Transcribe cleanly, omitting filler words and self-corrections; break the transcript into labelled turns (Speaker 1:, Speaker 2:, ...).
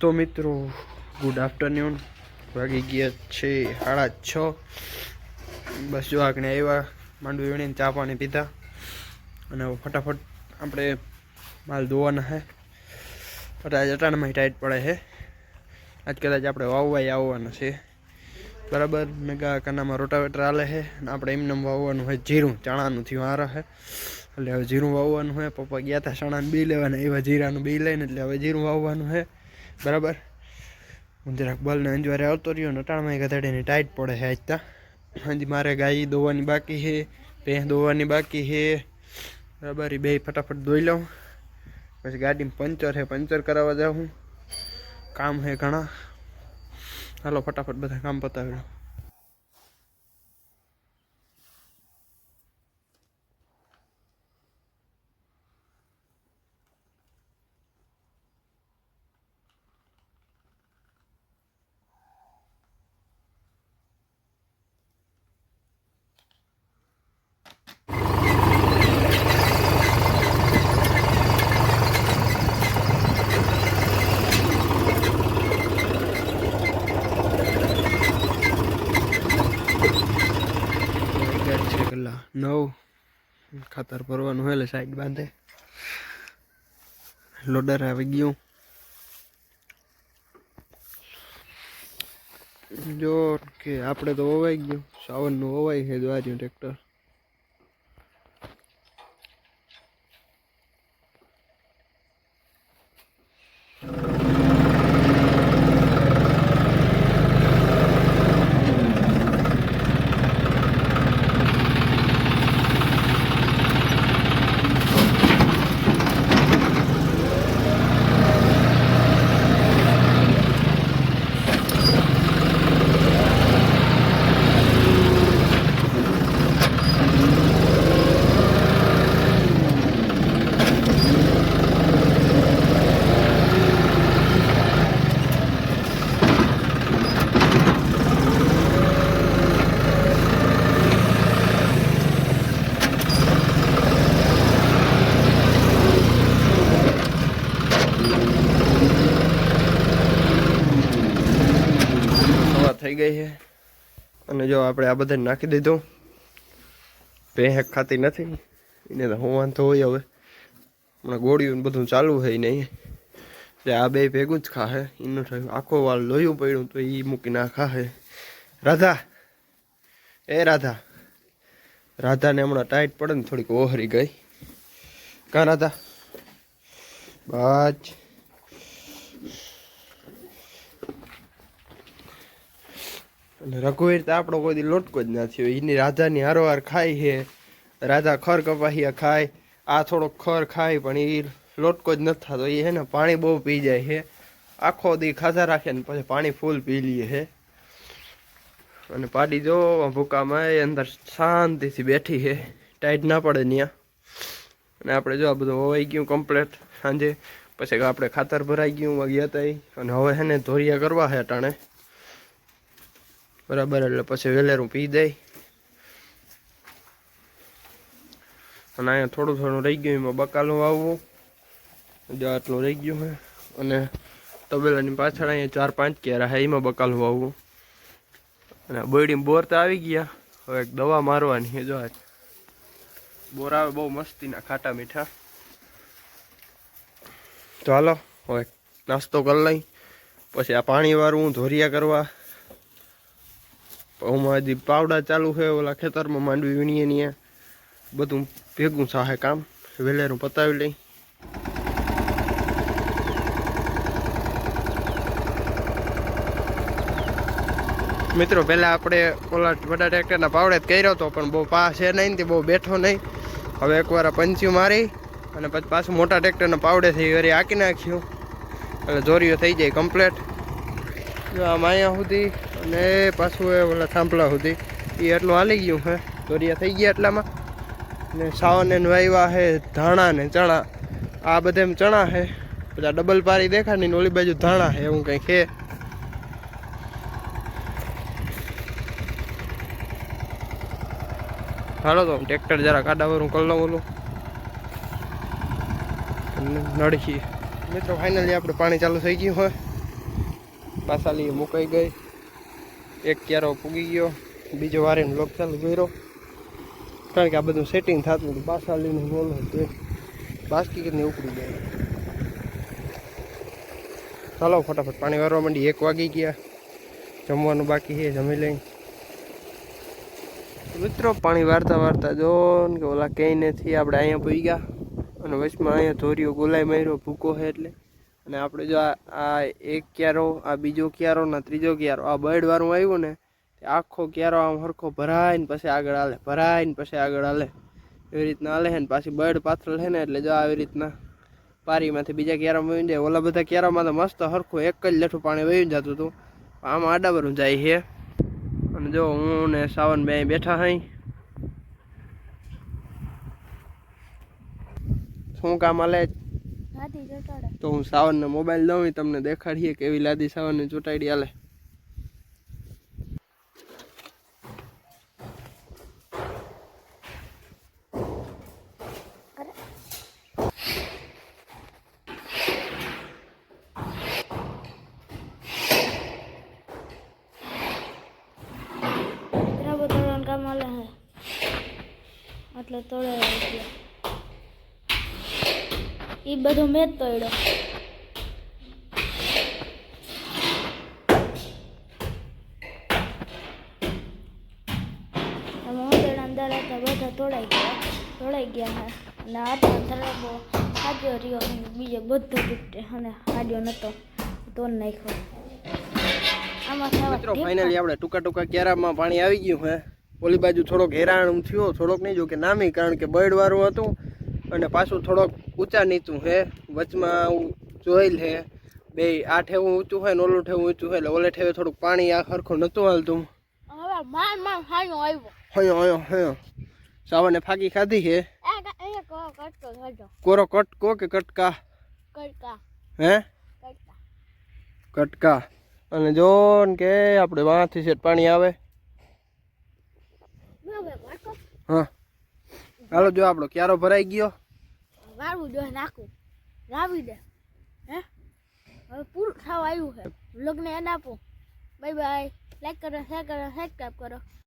Speaker 1: તો મિત્રો good afternoon વાગી ગયા છે 6:30. બસ જો આગળ આવ્યા, માંડવી વીણીને ચા પાણી પીધા અને ફટાફટ આપણે માલ ધોવાના છે. આજ અટાણામાં ટાઈટ પડે છે. આજ કદાચ આપણે વાવવાય આવવાના છે બરાબર. મેગા કાનામાં રોટાવેટર હાલે છે અને આપણે એમને વાવવાનું હોય જીરું. ચણાનું થયું હારા છે એટલે હવે જીરું વાવવાનું હોય. પપ્પા ગયા હતા ચણાનું બી લેવાના, એવા જીરાનું બી લઈને એટલે હવે જીરું વાવવાનું છે બરાબર. હું જરાક બલને અંજવારે આવતો રહ્યો ને અટાણામાં ગધાડીને ટાઈટ પડે છે આજ તા. હજી મારે ગાય દોવાની બાકી છે, ભેંસ દોવાની બાકી છે બરાબર. એ બે ફટાફટ ધોઈ લઉં, પછી ગાડીમાં પંચર છે, પંચર કરાવવા જાઉં. કામ છે ઘણા, હાલો ફટાફટ બધા કામ પતાવી લઉં. નવ ખાતર ભરવાનું હોય એટલે સાઈડ બાંધે. લોડર આવી ગયું. જો કે આપણે તો વવાઈ ગયું, સાવનનું વવાઈ છે દ્વાર્યું ટ્રેક્ટર. થઈ ગઈ છે અને જો આપણે આ બધા નાખી દીધું. ભેંસ ખાતી નથી એને તો હું વાંધો હોય. હવે હમણાં ગોળીયું બધું ચાલુ છે નહીં એટલે આ બે ભેગું જ ખાશે. એનું થયું આખો વાળ લોહ્યું પડ્યું તો એ મૂકીને આ ખાશે. રાધા, એ રાધા, રાધાને હમણાં ટાઈટ પડે ને થોડીક ઓહરી ગઈ. કાં રાધા? બાજ અને રઘુવીર તો આપણો કોઈ દી લોટકો જ ના થયો. એની રાધાની હારોહાર ખાય છે. રાધા ખર કપાહિયા ખાય, આ થોડોક ખર ખાય, પણ એ લોટકો જ નથી થતો. એ છે ને પાણી બહુ પી જાય છે. આખો દી ખાધા રાખે ને પછી પાણી ફૂલ પી લઈએ છે. અને પાડી જો ભૂકામાં એ અંદર શાંતિથી બેઠી છે, ટાઈટ ના પડે ત્યાં. અને આપણે જો આ બધું હોવાઈ ગયું કમ્પ્લેટ સાંજે. પછી આપણે ખાતર ભરાઈ ગયું ગયા હતા અને હવે છે ને ધોરિયા કરવા છે અટાણે બરાબર. એટલે પછી વેલેરું પી દઈ. અને અહીંયા થોડું થોડું રહી ગયું, એમાં બકાલું વાવવું. જો આટલું રહી ગયું છે. અને તબેલાની પાછળ અહીંયા 4-5 કેરા છે, એમાં બકાલું વાવવું. અને બોયડીમાં બોર તો આવી ગયા, હવે એક દવા મારવાની છે. જો બોર આવે બહુ મસ્તીના ખાટા મીઠા. તો હાલો હવે નાસ્તો કરી લઈ, પછી આ પાણી વાળું ધોરિયા કરવા. હમણાં હજી પાવડા ચાલુ છે ઓલા ખેતરમાં માંડવી વીણીએ ને બધું ભેગું સાહે કામ. વેલેરું પતાવી લઈ. મિત્રો પહેલાં આપણે ઓલા બધા ટ્રેક્ટરના પાવડે જ કર્યો હતો, પણ બહુ પા છે નહીં તે બહુ બેઠો નહીં. હવે એકવાર પંચ્યું મારી અને પછી પાછું મોટા ટ્રેક્ટરના પાવડેથી વળી આંકી નાખ્યું એટલે જોરીઓ થઈ જાય કમ્પ્લેટ. જો આમ અહીંયા સુધી અને પાછું એ ઓલા થાંભલા સુધી એ એટલું હાલી ગયું છે. દોરિયા થઈ ગયા એટલામાં. ને સાવન વાવ્યા છે ધાણા ને ચણા. આ બધે ચણા છે, બધા ડબલ પારી દેખાડી ને ઓલી બાજુ ધાણા છે, એવું કંઈક છે. હાલો તો ટ્રેક્ટર જરા કાઢાવરું કરી લઉં ઓલું નડખી. મિત્રો ફાઇનલી આપણે પાણી ચાલુ થઈ ગયું હોય પાસાલી મુકાઈ ગઈ, એક ક્યારો પૂગી ગયો, બીજો વારીને બ્લોક ચાલુ કર્યો કારણ કે આ બધું સેટિંગ થતું હતું. પાસાલીનું બોલો તે બાસ્કી કેટલી ઉપડી જાય. ચાલો ફટાફટ પાણી વારવા માંડી. 1 વાગી ગયા, જમવાનું બાકી છે, જમી લઈ. મિત્રો પાણી વારતા વારતા જો કે ઓલા ક્યાંય નથી, આપણે અહીંયા પી ગયા અને વચમાં અહીંયા ધોરીઓ ગોલાઈ માર્યો, ભૂકો છે એટલે. અને આપણે જો આ એક ક્યારો, આ બીજો ક્યારો ને ત્રીજો ક્યારો, આ બળવાળું આવ્યું ને આખો ક્યારો આમ સરખો ભરાઈને પછી આગળ હાલે, ભરાઈને પછી આગળ હાલે, એવી રીતના હાલે છે ને. પાછી બળ પાથરેલ છે ને એટલે જો આવી રીતના પારીમાંથી બીજા ક્યારામાં વહી જાય. ઓલા બધા ક્યારામાં તો મસ્ત સરખું એક જ લેઠું પાણી વહી જતું હતું, આમાં આડાબરું જાય છે. અને જો હું ને સાવન બે બેઠા હઈ. શું કામ હાલે? તો હું સાવનને મોબાઈલ દઉં, તમને દેખાડીએ કેવી લાદી સાવનની ચોટાડી હાલે.
Speaker 2: એટલે તોડે એ બધું મેં જ તોડ્યો. અંદર હતા બધા તોડાઈ ગયા હે. અને હાથમાં ધરાબો હાડ્યો રહ્યો, બીજો બધો તૂટે અને હાડ્યો નતો તોડ નાખ્યો. આમાં
Speaker 1: મિત્રો ફાઇનલી આપણે ટૂંકા ક્યારામાં પાણી આવી ગયું હે. ઓલી બાજુ થોડોક હેરાણ થયો, થોડોક નહીં જો કે નામી, કારણ કે બળવાળું હતું અને પાછું થોડોક ઊંચા નીચું હે. વચમાં જોયેલ હે બે, આ ઠેવું ઊંચું હોય ને ઓલું ઠેવું ઊંચું હોય, એટલે ઓલે ઠેવે થોડુંક પાણી આ સરખું નતું હાલતું. હયો સાવને ફાકી ખાધી છે. કોરો કટકો કે કટકા? હે કટકા. અને જો કે આપણે વાંથી સેટ પાણી આવે. હા હાલો, જો આપણો ક્યારો ભરાઈ ગયો.
Speaker 2: વાળવું જોઈએ, નાખું રાવી દે. હે હવે પૂરું થવા આવ્યું છે. વ્લોગને એન આપો. Bye bye. લાઈક કરો, શેર કરો, સબસ્ક્રાઈબ કરો.